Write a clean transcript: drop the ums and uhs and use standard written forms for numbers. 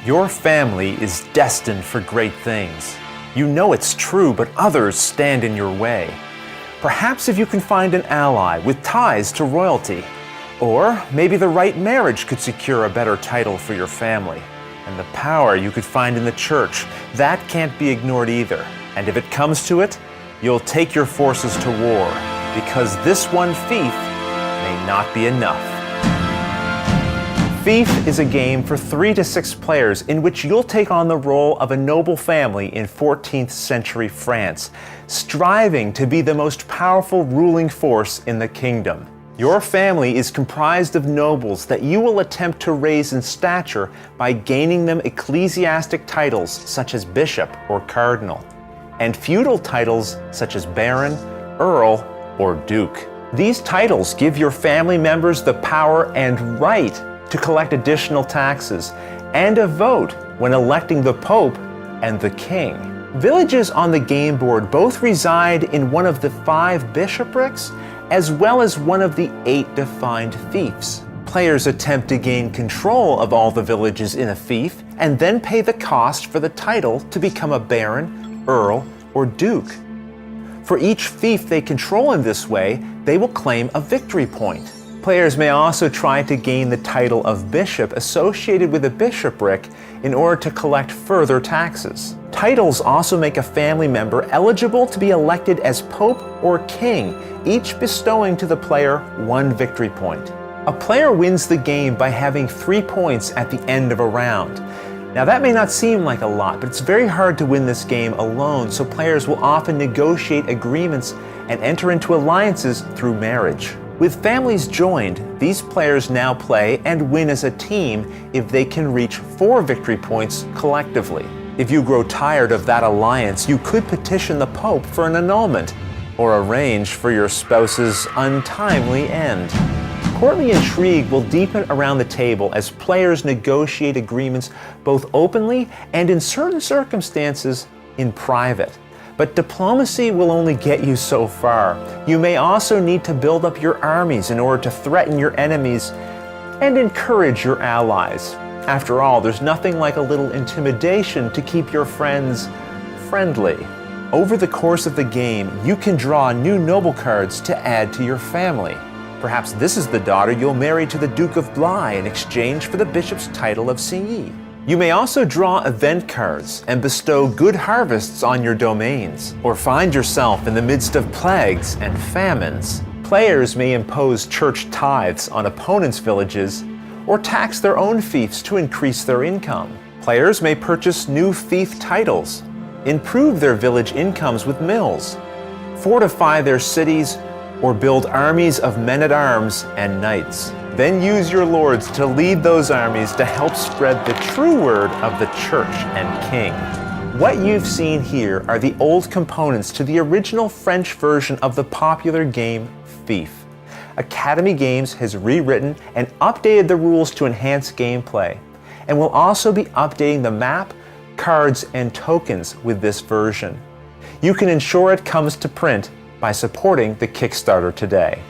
Your family is destined for great things. You know it's true, but others stand in your way. Perhaps if you can find an ally with ties to royalty, or maybe the right marriage could secure a better title for your family. And the power you could find in the church, that can't be ignored either. And if it comes to it, you'll take your forces to war, because this one fief may not be enough. Fief is a game for 3 to 6 players in which you'll take on the role of a noble family in 14th century France, striving to be the most powerful ruling force in the kingdom. Your family is comprised of nobles that you will attempt to raise in stature by gaining them ecclesiastic titles such as bishop or cardinal, and feudal titles such as baron, earl, or duke. These titles give your family members the power and right to collect additional taxes, and a vote when electing the Pope and the King. Villages on the game board both reside in one of the 5 bishoprics, as well as one of the 8 defined fiefs. Players attempt to gain control of all the villages in a fief, and then pay the cost for the title to become a baron, earl, or duke. For each fief they control in this way, they will claim a victory point. Players may also try to gain the title of bishop associated with a bishopric in order to collect further taxes. Titles also make a family member eligible to be elected as pope or king, each bestowing to the player 1 victory point. A player wins the game by having 3 points at the end of a round. Now that may not seem like a lot, but it's very hard to win this game alone, so players will often negotiate agreements and enter into alliances through marriage. With families joined, these players now play and win as a team if they can reach 4 victory points collectively. If you grow tired of that alliance, you could petition the Pope for an annulment, or arrange for your spouse's untimely end. Courtly intrigue will deepen around the table as players negotiate agreements both openly and, in certain circumstances, in private. But diplomacy will only get you so far. You may also need to build up your armies in order to threaten your enemies and encourage your allies. After all, there's nothing like a little intimidation to keep your friends friendly. Over the course of the game, you can draw new noble cards to add to your family. Perhaps this is the daughter you'll marry to the Duke of Bly in exchange for the bishop's title of Signy. You may also draw event cards and bestow good harvests on your domains, or find yourself in the midst of plagues and famines. Players may impose church tithes on opponents' villages, or tax their own fiefs to increase their income. Players may purchase new fief titles, improve their village incomes with mills, fortify their cities, or build armies of men-at-arms and knights. Then use your lords to lead those armies to help spread the true word of the church and king. What you've seen here are the old components to the original French version of the popular game Fief. Academy Games has rewritten and updated the rules to enhance gameplay, and will also be updating the map, cards, and tokens with this version. You can ensure it comes to print by supporting the Kickstarter today.